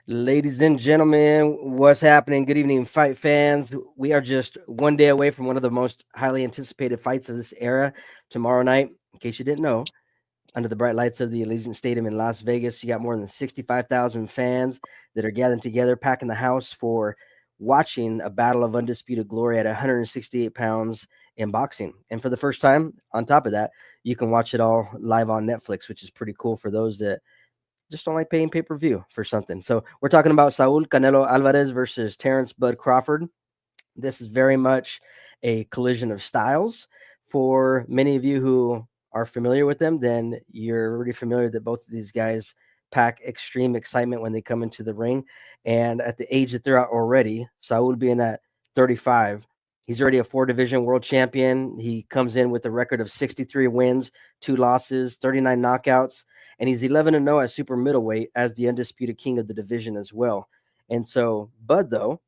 Ladies and gentlemen, what's happening? Good evening, fight fans. We are just one day away from one of the most highly anticipated fights of this era. Tomorrow night, in case you didn't know, under the bright lights of the Allegiant Stadium in Las Vegas, you got more than 65,000 fans that are gathering together, packing the house for watching a battle of undisputed glory at 168 pounds in boxing. And for the first time, on top of that, you can watch it all live on Netflix, which is pretty cool for those that just don't like paying pay-per-view for something. So we're talking about Saul Canelo Alvarez versus Terence Bud Crawford. This is very much a collision of styles. For many of you who are familiar with them, then you're already familiar that both of these guys pack extreme excitement when they come into the ring. And at the age that they're at already, Saul being at 35, he's already a four-division world champion. He comes in with a record of 63 wins, 2 losses, 39 knockouts, and he's 11-0 at super middleweight as the undisputed king of the division as well. And so Bud, though,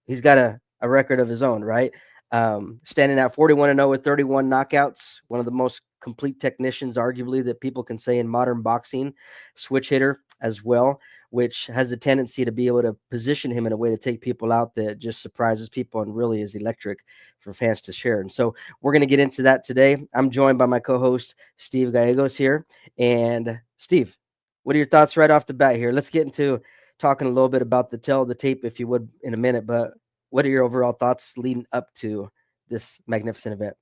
he's got a record of his own, right? Standing at 41-0 with 31 knockouts, one of the most complete technicians, arguably, that people can say in modern boxing. Switch hitter as well, which has a tendency to be able to position him in a way to take people out that just surprises people and really is electric for fans to share. And so we're going to get into that today. I'm joined by my co-host, Steve Gallegos here. And Steve, what are your thoughts right off the bat here? Let's get into talking a little bit about the tell of the tape, if you would, in a minute. But what are your overall thoughts leading up to this magnificent event?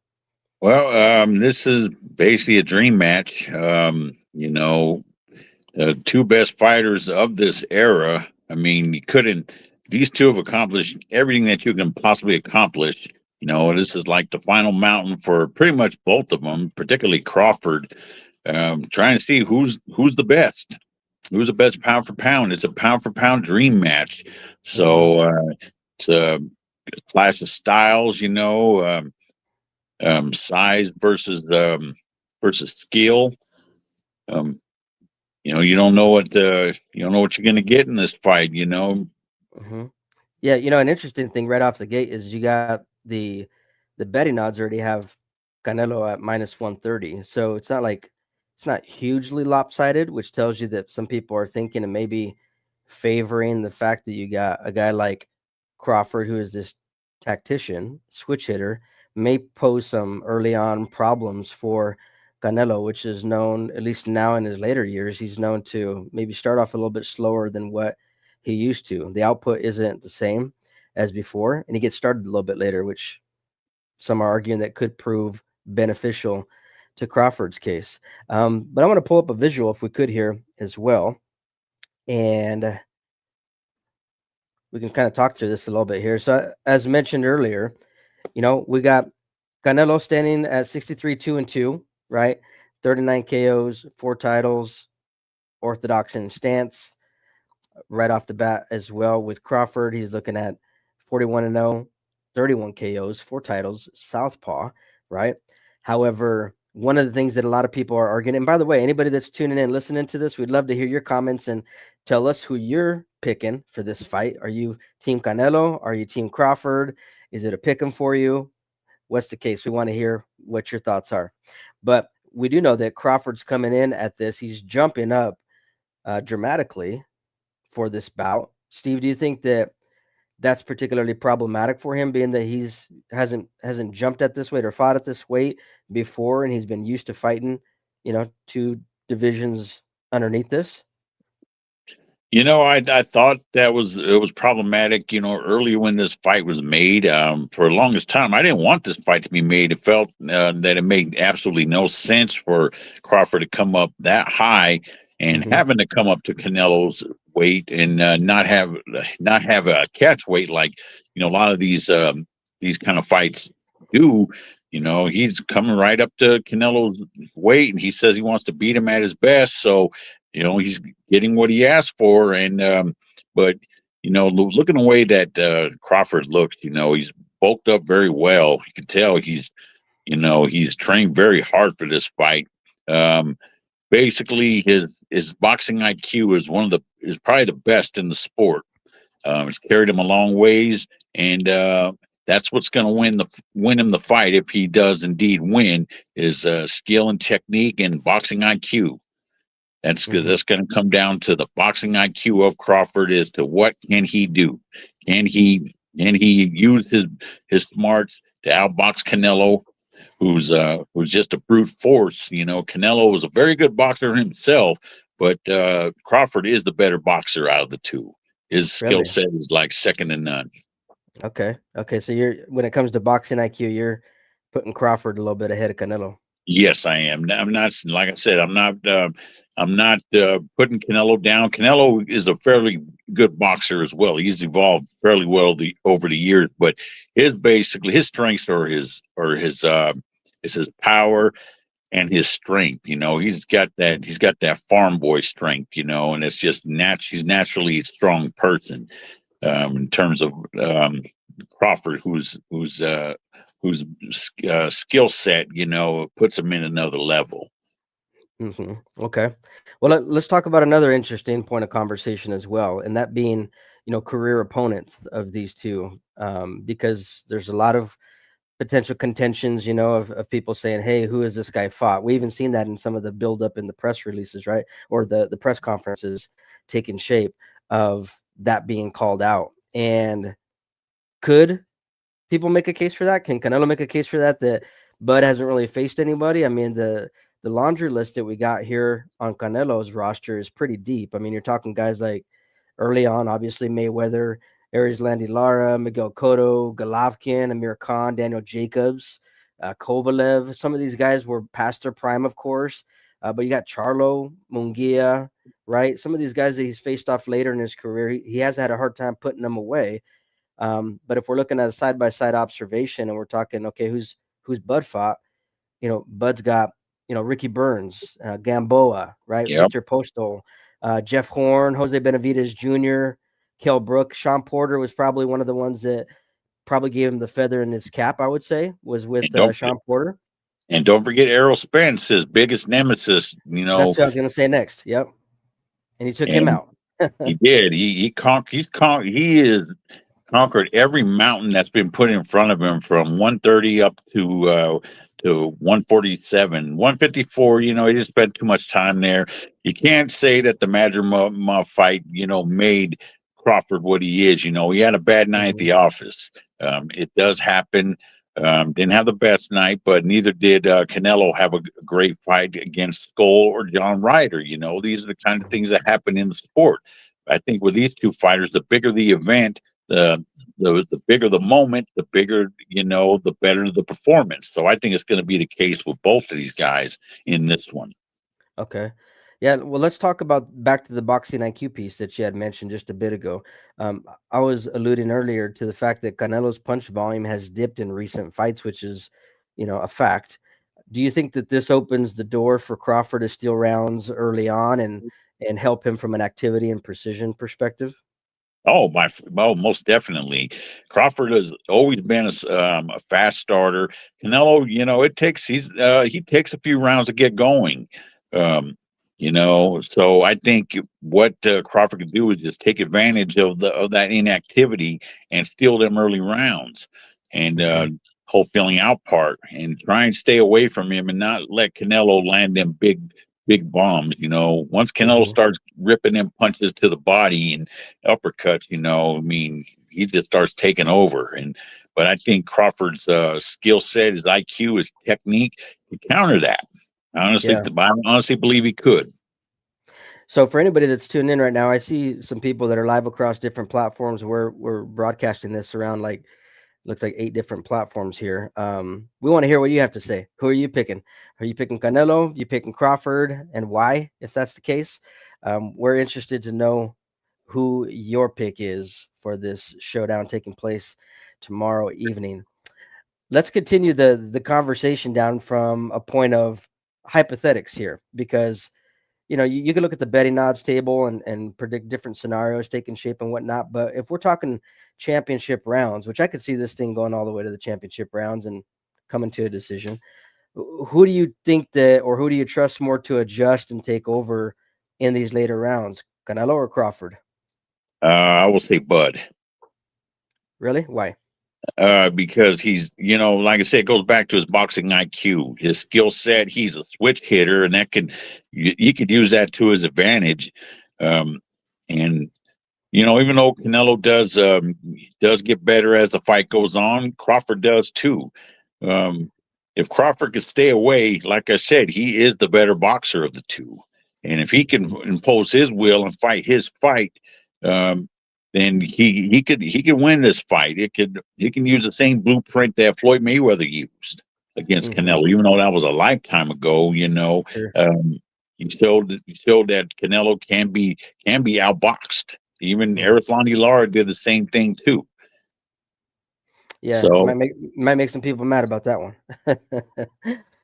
Well, this is basically a dream match. Two best fighters of this era. I mean, you couldn't. These two have accomplished everything that you can possibly accomplish. This is like the final mountain for pretty much both of them, particularly Crawford. Trying to see who's the best, who's the best pound for pound. It's a pound for pound dream match. Mm-hmm. So it's a clash of styles. Size versus skill. Um, you don't know what you're going to get in this fight. Mm-hmm. Yeah, an interesting thing right off the gate is you got the betting odds already have Canelo at minus 130. So it's not hugely lopsided, which tells you that some people are thinking and maybe favoring the fact that you got a guy like Crawford, who is this tactician, switch hitter, may pose some early on problems for Canelo, which is known, at least now in his later years, he's known to maybe start off a little bit slower than what he used to. The output isn't the same as before, and he gets started a little bit later, which some are arguing that could prove beneficial to Crawford's case. But I want to pull up a visual if we could here as well, and we can kind of talk through this a little bit here. So, as mentioned earlier, we got Canelo standing at 63 2-2, right? 39 KOs, 4 titles, orthodox in stance right off the bat as well. With Crawford, he's looking at 41-0, 31 KOs, 4 titles, southpaw, right? However, one of the things that a lot of people are arguing, and by the way, anybody that's tuning in, listening to this, we'd love to hear your comments and tell us who you're picking for this fight. Are you Team Canelo? Are you Team Crawford? Is it a pick 'em for you? What's the case? We want to hear what your thoughts are. But we do know that Crawford's coming in at this. He's jumping up dramatically for this bout. Steve, do you think that that's particularly problematic for him, being that hasn't jumped at this weight or fought at this weight before, and he's been used to fighting, 2 divisions underneath this? I thought it was problematic. Earlier when this fight was made, for the longest time, I didn't want this fight to be made. It felt that it made absolutely no sense for Crawford to come up that high and Hmm. having to come up to Canelo's weight and not have a catch weight like a lot of these kind of fights do. He's coming right up to Canelo's weight, and he says he wants to beat him at his best. So he's getting what he asked for. And but looking the way that Crawford looks, he's bulked up very well. You can tell he's trained very hard for this fight. Um, Basically, his boxing IQ is probably the best in the sport. It's carried him a long ways, and that's what's going to win him the fight if he does indeed win. Is skill and technique and boxing IQ. That's good. Hmm. That's going to come down to the boxing IQ of Crawford as to what can he do. Can he use his smarts to outbox Canelo, who's just a brute force. Canelo was a very good boxer himself, but Crawford is the better boxer out of the two. His skill Really? set is like second to none. Okay. Okay. So you're when it comes to boxing IQ, you're putting Crawford a little bit ahead of Canelo. Yes, I am. I'm not, like I said, I'm not. I'm not putting Canelo down. Canelo is a fairly good boxer as well. He's evolved fairly well over the years, but his strengths is his power and his strength. He's got that farm boy strength. And it's just he's naturally a strong person. In terms of Crawford, whose skill set, puts him in another level. Hmm. Okay. Well, let's talk about another interesting point of conversation as well, and that being, career opponents of these two, because there's a lot of potential contentions, of people saying, "Hey, who has this guy fought?" We even seen that in some of the buildup in the press releases, right, or the press conferences taking shape of that being called out. And could people make a case for that? Can Canelo make a case for that? That Bud hasn't really faced anybody. I mean, the laundry list that we got here on Canelo's roster is pretty deep. I mean, you're talking guys like early on, obviously Mayweather, Aries Landy Lara, Miguel Cotto, Golovkin, Amir Khan, Daniel Jacobs, Kovalev. Some of these guys were past their prime, of course. But you got Charlo, Munguia, right? Some of these guys that he's faced off later in his career, he has had a hard time putting them away. But if we're looking at a side by side observation and we're talking, okay, who's Bud fought? Bud's got Ricky Burns, Gamboa, right? Yep. Victor Postol, Jeff Horn, Jose Benavidez Jr., Kell Brook, Sean Porter was probably one of the ones that probably gave him the feather in his cap. I would say was with And don't Sean Porter. and don't forget Errol Spence, his biggest nemesis. That's what I was going to say next. Yep, and he took him And out. he did. He is conquered every mountain that's been put in front of him, from 130 up to 147, 154. He just spent too much time there. You can't say that the Madrimov fight, made Crawford what he is. He had a bad night at Mhm. the office. It does happen. Didn't have the best night, but neither did Canelo have a great fight against Skull or John Ryder. These are the kind of things that happen in the sport. I think with these two fighters, the bigger the event, the the bigger the moment, the bigger, the better the performance. So I think it's going to be the case with both of these guys in this one. Okay. Yeah, well, let's talk about back to the boxing IQ piece that you had mentioned just a bit ago. I was alluding earlier to the fact that Canelo's punch volume has dipped in recent fights, which is, a fact. Do you think that this opens the door for Crawford to steal rounds early on and help him from an activity and precision perspective? Most definitely. Crawford has always been a fast starter. Canelo, he takes a few rounds to get going. Um, so I think what Crawford can do is just take advantage of that inactivity and steal them early rounds, and Hmm. whole filling out part, and try and stay away from him and not let Canelo land them big bombs. Once Canelo Hmm. starts ripping them punches to the body and uppercuts, I mean, he just starts taking over. But I think Crawford's skill set, his IQ, his technique to counter that. Yeah. I honestly believe he could. So for anybody that's tuned in right now, I see some people that are live across different platforms. We're broadcasting this around like looks like 8 different platforms here. We want to hear what you have to say. Who are you picking? Are you picking Canelo? You picking Crawford, and why? If that's the case, we're interested to know who your pick is for this showdown taking place tomorrow evening. Let's continue the conversation down from a point of hypothetics here, because you can look at the betting odds table and predict different scenarios taking shape and whatnot. But if we're talking championship rounds, which I could see this thing going all the way to the championship rounds and coming to a decision, who do you think that, or who do you trust more to adjust and take over in these later rounds, Canelo or Crawford? I will say Bud. Really? Why? because he's, like I said, it goes back to his boxing IQ, his skill set. He's a switch hitter, and that you could use that to his advantage. And even though Canelo does get better as the fight goes on, Crawford does too. Um, if Crawford could stay away, like I said, he is the better boxer of the two, and if he can impose his will and fight his fight, um, then he could win this fight. He can use the same blueprint that Floyd Mayweather used against Hmm. Canelo, even though that was a lifetime ago. Sure. He showed that Canelo can be outboxed. Even Hmm. Erislandy Lara did the same thing too. Yeah, So, might make some people mad about that I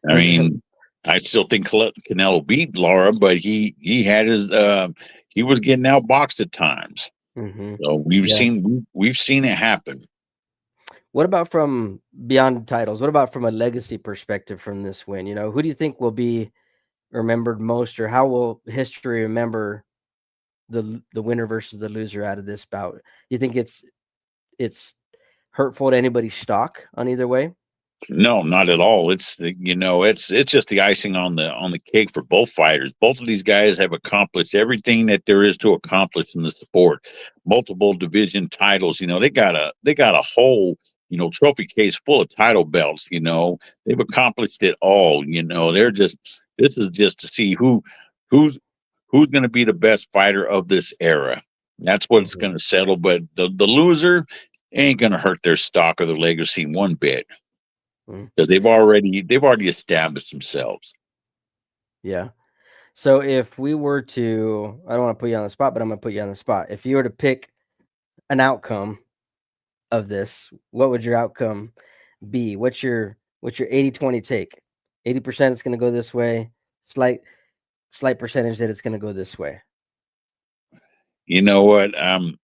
one. mean, I still think Canelo beat Lara, but he had he was getting outboxed at times. Hmm. So we've Yeah. seen we've seen it happen. What about from beyond titles? What about from a legacy perspective from this win? Who do you think will be remembered most, or how will history remember the winner versus the loser out of this bout? You think it's hurtful to anybody's stock on either way? No, not at all. It's just the icing on the cake for both fighters. Both of these guys have accomplished everything that there is to accomplish in the sport. Multiple division titles. They got a whole trophy case full of title belts. They've accomplished it all. This is just to see who's who's going to be the best fighter of this era. That's what's Hmm. going to settle. But the loser ain't going to hurt their stock or their legacy one bit Hmm. because they've already established themselves. Yeah. So if we were to, I don't want to put you on the spot, but I'm going to put you on the spot. If you were to pick an outcome of this, what would your outcome be? What's your 80-20 take? 80% it's going to go this way, slight percentage that it's going to go this way. You know what? I'm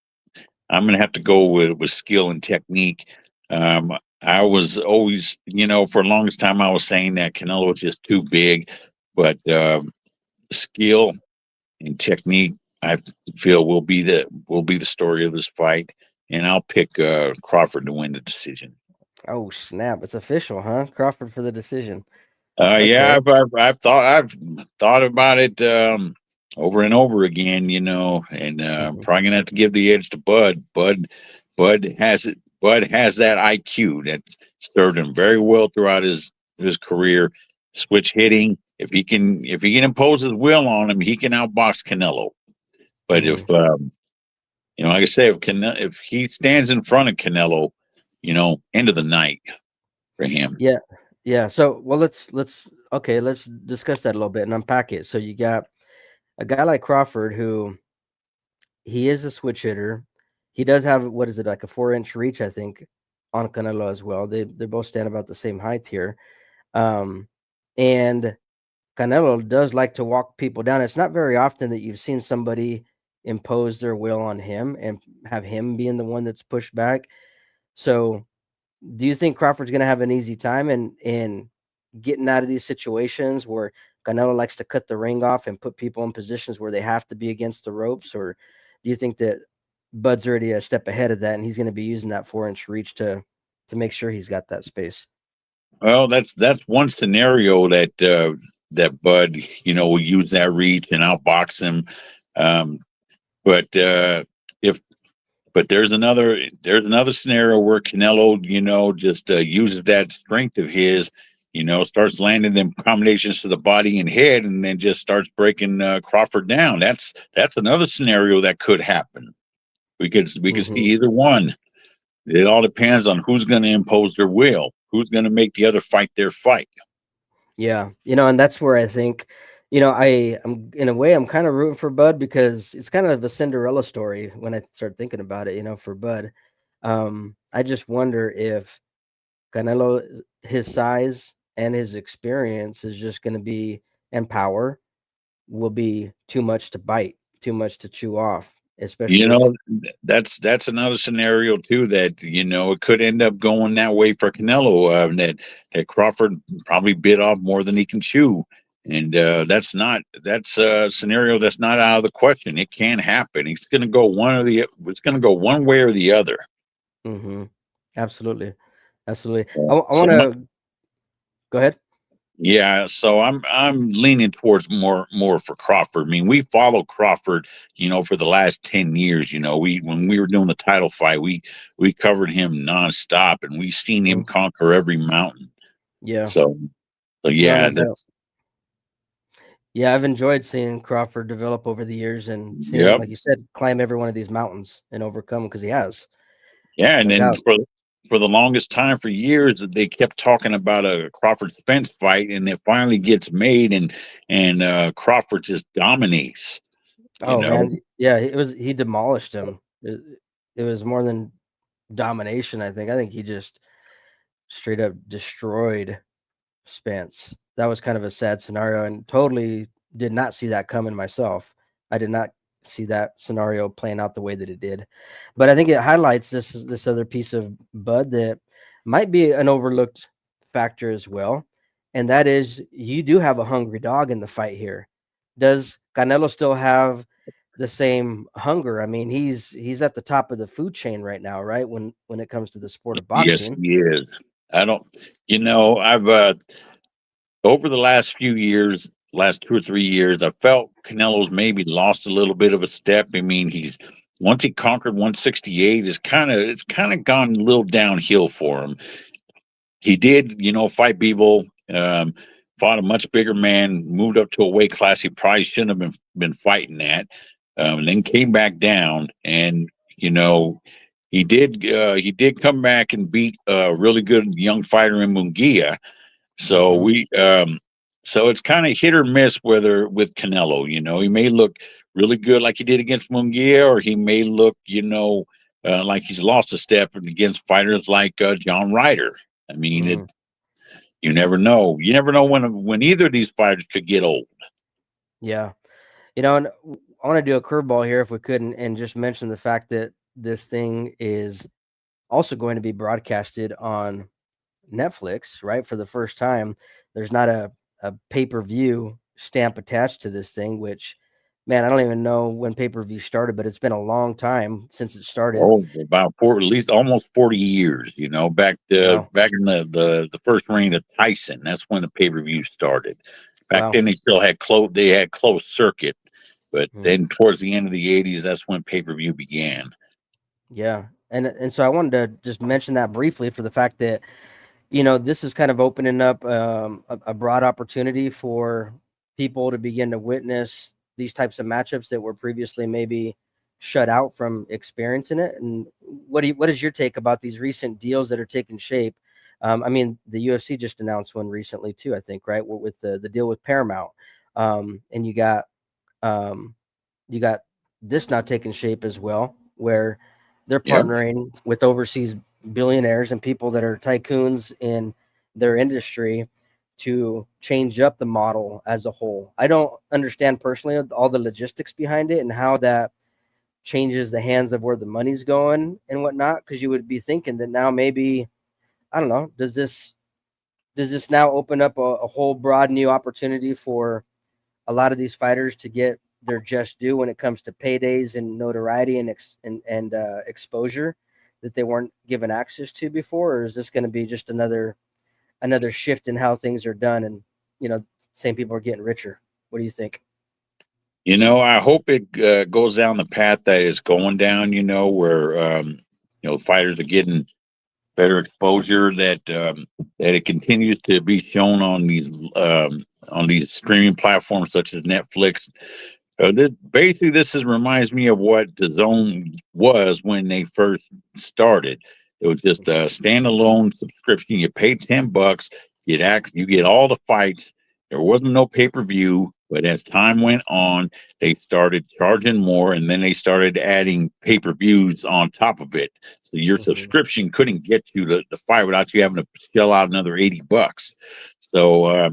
gonna have to go with skill and technique. Um, I was always, for the longest time, I was saying that Canelo was just too big, but skill and technique, I feel will be the story of this fight, and I'll pick Crawford to win the decision. Oh, snap. It's official, huh? Crawford for the decision. Yeah, Okay. I've thought about it over and over again, and Hmm. probably gonna have to give the edge to Bud. Bud has it. Bud has that IQ that served him very well throughout his career. Switch hitting. If he can impose his will on him, he can outbox Canelo. But Hmm. if like I say, if he stands in front of Canelo, end of the night for him. Yeah. Yeah. So, well, let's discuss that a little bit and unpack it. So you got a guy like Crawford who he is a switch hitter. He does have, what is it, like a 4-inch reach, I think, on Canelo as well. They both stand about the same height here. Um, and Canelo does like to walk people down. It's not very often that you've seen somebody impose their will on him and have him being the one that's pushed back. So, do you think Crawford's going to have an easy time in getting out of these situations where Canelo likes to cut the ring off and put people in positions where they have to be against the ropes, or do you think that Bud's already a step ahead of that and he's going to be using that 4-inch reach to make sure he's got that space? Well, that's one scenario that Bud, will use that reach and outbox him. Um, but if but there's another scenario where Canelo, just uses that strength of his, starts landing them combinations to the body and head, and then just starts breaking Crawford down. That's another scenario that could happen. We could see Hmm. either one. It all depends on who's going to impose their will, who's going to make the other fight their fight. Yeah, and that's where I think, I'm in a way I'm kind of rooting for Bud because it's kind of a Cinderella story when I start thinking about it, for Bud. I just wonder if Canelo, his size and his experience is just going to be, and power will be too much to bite, too much to chew off, You especially if. know, that's another scenario too that it could end up going that way for Canelo. That Crawford probably bit off more than he can chew, and that's a scenario that's not out of the question. It can happen. It's going to go one way or the other. Hmm. Absolutely, absolutely. I So want to go ahead. yeah, so I'm leaning towards more for Crawford. I mean, we follow Crawford, for the last 10 years. We when we were doing the title fight, we covered him nonstop, and we've seen him Mhm. conquer every mountain. Yeah, So, so no, yeah, no doubt. that's Yeah, I've enjoyed seeing Crawford develop over the years and seeing him, yep, like you said, climb every one of these mountains and overcome because he has, yeah. And no then doubt. for the longest time, for years, they kept talking about a Crawford Spence fight, and it finally gets made, and Crawford just dominates. You Oh know, man, yeah, he demolished him. It was more than domination. I think he just straight up destroyed Spence. That was kind of a sad scenario, and totally did not see that coming myself. I did not see that scenario playing out the way that it did. But I think it highlights this other piece of Bud that might be an overlooked factor as well, and that is you do have a hungry dog in the fight here. Does Canelo still have the same hunger? I mean, he's at the top of the food chain right now, right? When it comes to the sport of yes, boxing. he is. I don't, I've over the last few years, last 2 or 3 years, I felt Canelo's maybe lost a little bit of a step. I mean, he's once he conquered 168, it's kind of gone a little downhill for him. He did, fight Bivol, fought a much bigger man, moved up to a weight class he probably shouldn't have been fighting at, and then came back down, and you know he did come back and beat a really good young fighter in Munguia. So Hmm. so it's kind of hit or miss whether with Canelo. He may look really good like he did against Munguia, or he may look, like he's lost a step against fighters like John Ryder. I mean, Hmm. you never know. You never know when either of these fighters could get old. Yeah. And I want to do a curveball here if we could, and just mention the fact that this thing is also going to be broadcasted on Netflix, right? For the first time, there's not a pay per view stamp attached to this thing, which, man, I don't even know when pay per view started, but it's been a long time since it started. Oh, about at least almost 40 years. Wow. Back in the first reign of Tyson, that's when the pay per view started. Back Wow. then, they still had closed circuit, but Mhm. then towards the end of the '80s, that's when pay per view began. Yeah. And so I wanted to just mention that briefly for the fact that this is kind of opening up a broad opportunity for people to begin to witness these types of matchups that were previously maybe shut out from experiencing it. And what is your take about these recent deals that are taking shape? I mean, the UFC just announced one recently too, I think, right? With the deal with Paramount, and um, you got this now taking shape as well, where they're Yep. partnering with overseas billionaires and people that are tycoons in their industry to change up the model as a whole. I don't understand personally all the logistics behind it and how that changes the hands of where the money's going and whatnot. Because you would be thinking that now maybe, I don't know, does this now open up a whole broad new opportunity for a lot of these fighters to get their just due when it comes to paydays and notoriety and exposure that they weren't given access to before, or is this going to be just another shift in how things are done, and same people are getting richer? What do you think? I hope it goes down the path that it's going down. Where fighters are getting better exposure. That it continues to be shown on these streaming platforms such as Netflix. This reminds me of what the Zone was when they first started. It was just a standalone subscription. You pay $10, you get all the fights. There wasn't no pay per view, but as time went on, they started charging more, and then they started adding pay per views on top of it. So your Hmm. subscription couldn't get you the fight without you having to shell out another $80. So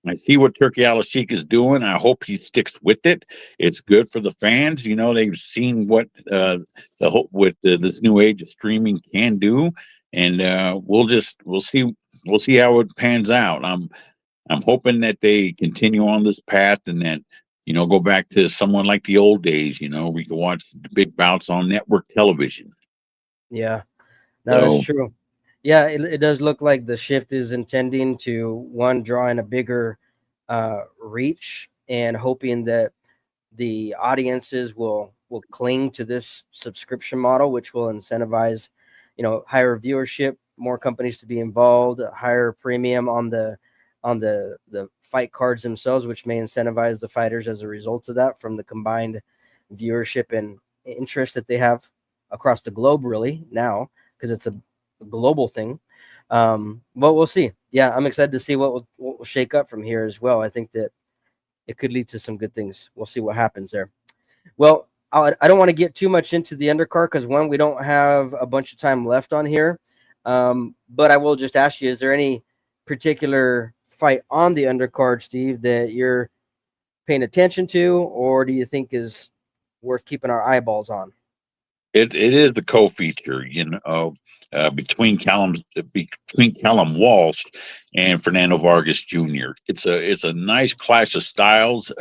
I see what Turkey Al is doing. I hope he sticks with it. It's good for the fans. They've seen what the whole with this new age of streaming can do, and we'll see how it pans out. I'm hoping that they continue on this path, and that go back to someone like the old days. We can watch the big bouts on network television. Yeah, no, that's So true. Yeah, it does look like the shift is intending to one drawing a bigger reach and hoping that the audiences will cling to this subscription model, which will incentivize, higher viewership, more companies to be involved, a higher premium on the fight cards themselves, which may incentivize the fighters as a result of that from the combined viewership and interest that they have across the globe, really now, because it's a global thing. But we'll see. Yeah, I'm excited to see what will shake up from here as well. I think that it could lead to some good things. We'll see what happens there. Well, I don't want to get too much into the undercard because one, we don't have a bunch of time left on here. But I will just ask you: is there any particular fight on the undercard, Steve, that you're paying attention to, or do you think is worth keeping our eyeballs on? It is the co-feature, between Callum Walsh and Fernando Vargas Jr. It's a nice clash of styles.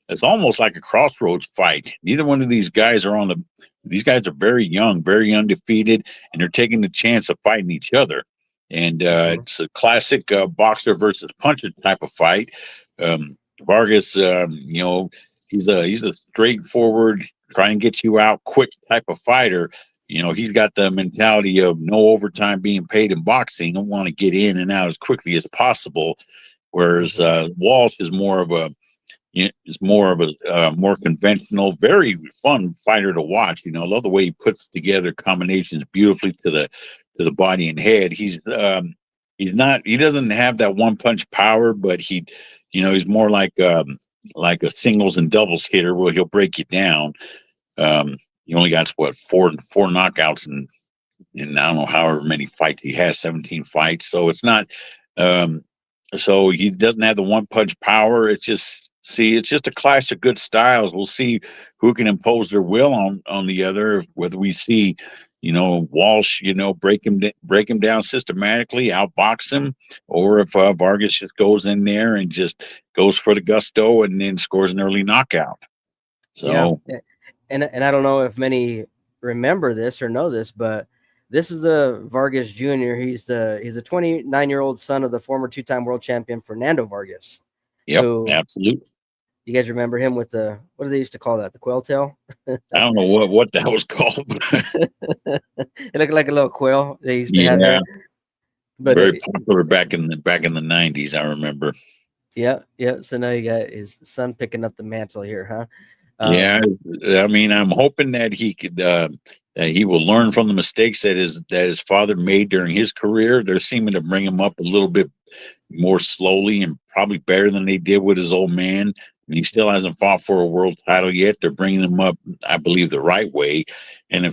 It's almost like a crossroads fight. Neither one of these guys are on the. These guys are very young, very undefeated, and they're taking the chance of fighting each other. And Mm-hmm. it's a classic boxer versus puncher type of fight. Vargas, he's a straightforward, try and get you out quick type of fighter. He's got the mentality of no overtime being paid in boxing. I want to get in and out as quickly as possible. Whereas Mm-hmm. Walsh is more of a more conventional, very fun fighter to watch. I love the way he puts together combinations beautifully to the body and head. He doesn't have that one punch power, but he's more like a singles and doubles hitter where he'll break you down. He only got what four knockouts in I don't know however many fights he has, 17 fights. So it's not um so he doesn't have the one punch power. It's just a clash of good styles. We'll see who can impose their will on the other, whether we see Walsh, break him down systematically, outbox him, or if Vargas just goes in there and just goes for the gusto and then scores an early knockout. Yeah, So, and I don't know if many remember this or know this, but this is the Vargas Jr. He's a 29-year-old son of the former two-time world champion Fernando Vargas, yep, who absolutely. you guys remember him with the what do they used to call that? The quail tail. I don't know what that was called. It looked like a little quail they used to have Yeah, there. But very popular back in the 90s. I remember. yeah, yeah. So now you got his son picking up the mantle here, huh? Yeah, Um, I mean, I'm hoping that he will learn from the mistakes that his father made during his career. They're seeming to bring him up a little bit more slowly and probably better than they did with his old man. And he still hasn't fought for a world title yet. They're bringing him up, I believe, the right way. And mhm,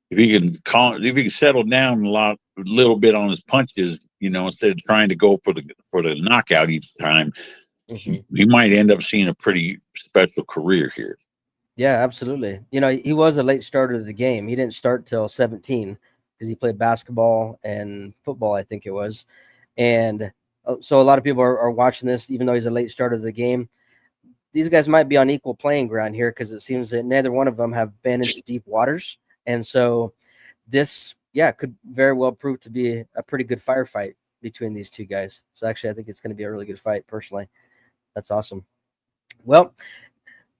if he can settle down a little bit on his punches, instead of trying to go for the knockout each time, mhm. he might end up seeing a pretty special career here. Yeah, absolutely. He was a late starter of the game. He didn't start till 17 because he played basketball and football, I think it was. And so a lot of people are watching this, even though he's a late starter of the game. These guys might be on equal playing ground here because it seems that neither one of them have been into deep waters. And so this, yeah, could very well prove to be a pretty good firefight between these two guys. So actually, I think it's going to be a really good fight personally. That's awesome. Well,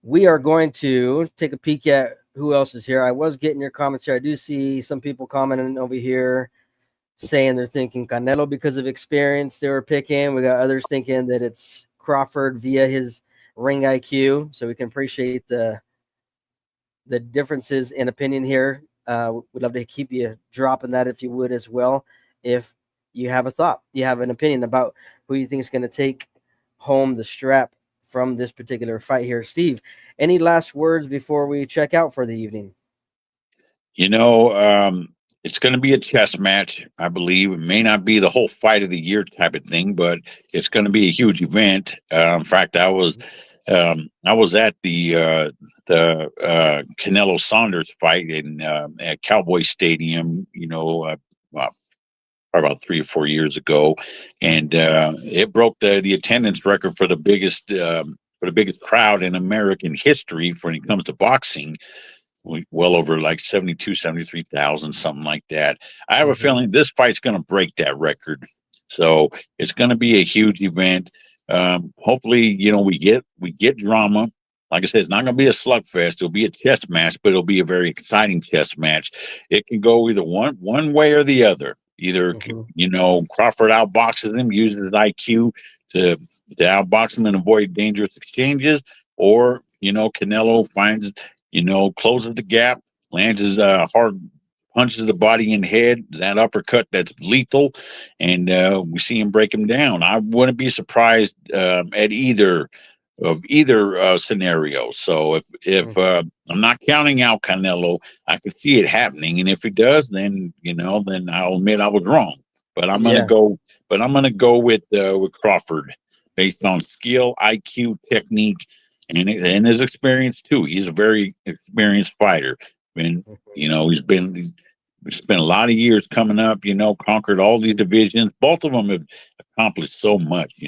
we are going to take a peek at who else is here. I was getting your comments here. I do see some people commenting over here saying they're thinking Canelo because of experience they were picking. We got others thinking that it's Crawford via his ring IQ. So we can appreciate the differences in opinion here. We'd love to keep you dropping that if you would as well. If you have a thought, you have an opinion about who you think is going to take home the strap from this particular fight here. Steve, any last words before we check out for the evening? You know, it's going to be a chess match, I believe. It may not be the whole fight of the year type of thing, but it's going to be a huge event. In fact, I was at the Canelo Saunders fight at Cowboy Stadium. Probably about 3 or 4 years ago, and it broke the attendance record for the biggest crowd in American history when it comes to boxing. well over like 72, 73,000, something like that. I have a Mm-hmm. feeling this fight's going to break that record. So it's going to be a huge event. Hopefully, we get drama. Like I said, it's not going to be a slugfest. It'll be a chess match, but it'll be a very exciting chess match. It can go either one way or the other. Either Crawford outboxes him, uses his IQ to outbox him and avoid dangerous exchanges, or Canelo finds closes the gap, lands his hard punches the body in the head, that uppercut that's lethal, and we see him break him down. I wouldn't be surprised at either scenario. So if I'm not counting out Canelo, I can see it happening, and if he does, then then I'll admit I was wrong. But I'm gonna Yeah. go. But I'm gonna go with Crawford based on skill, IQ, technique, and his experience too. He's a very experienced fighter. And he's spent a lot of years coming up. Conquered all these divisions. Both of them have accomplished so much.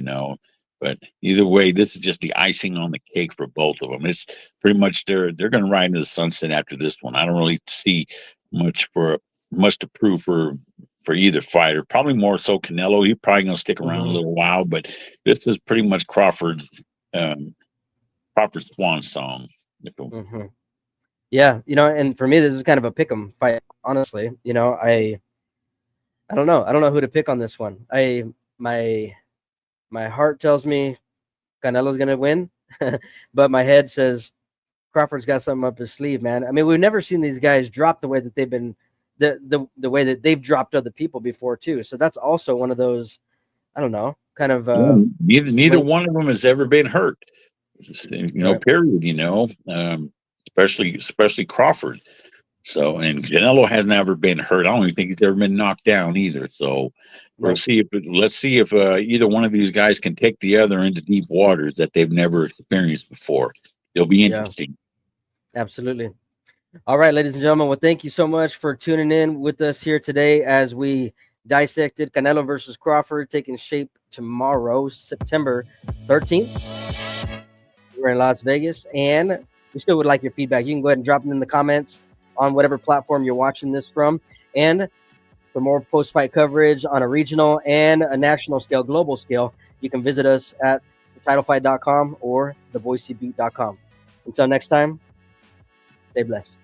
But either way, this is just the icing on the cake for both of them. It's pretty much they're going to ride into the sunset after this one. I don't really see much to prove for either fighter. Probably more so Canelo. He's probably going to stick around a little while, but this is pretty much Crawford's swan song. Mm-hmm. Yeah, and for me, this is kind of a pick 'em fight. Honestly, I don't know. I don't know who to pick on this one. My heart tells me Canelo's gonna win, but my head says Crawford's got something up his sleeve, man. I mean, we've never seen these guys drop the way that they've been, the way that they've dropped other people before too. So that's also one of those, I don't know, kind of. Neither one of them has ever been hurt. Right. Period. Especially Crawford. So, and Canelo has never been hurt. I don't even think he's ever been knocked down either. So let's see if either one of these guys can take the other into deep waters that they've never experienced before. It'll be interesting. Absolutely. All right, ladies and gentlemen. Well, thank you so much for tuning in with us here today as we dissected Canelo versus Crawford, taking shape tomorrow, September 13th. We're in Las Vegas, and we still would like your feedback. You can go ahead and drop it in the comments on whatever platform you're watching this from. And for more post-fight coverage on a regional and a national scale, global scale, you can visit us at titlefight.com or theboisebeat.com. Until next time, stay blessed.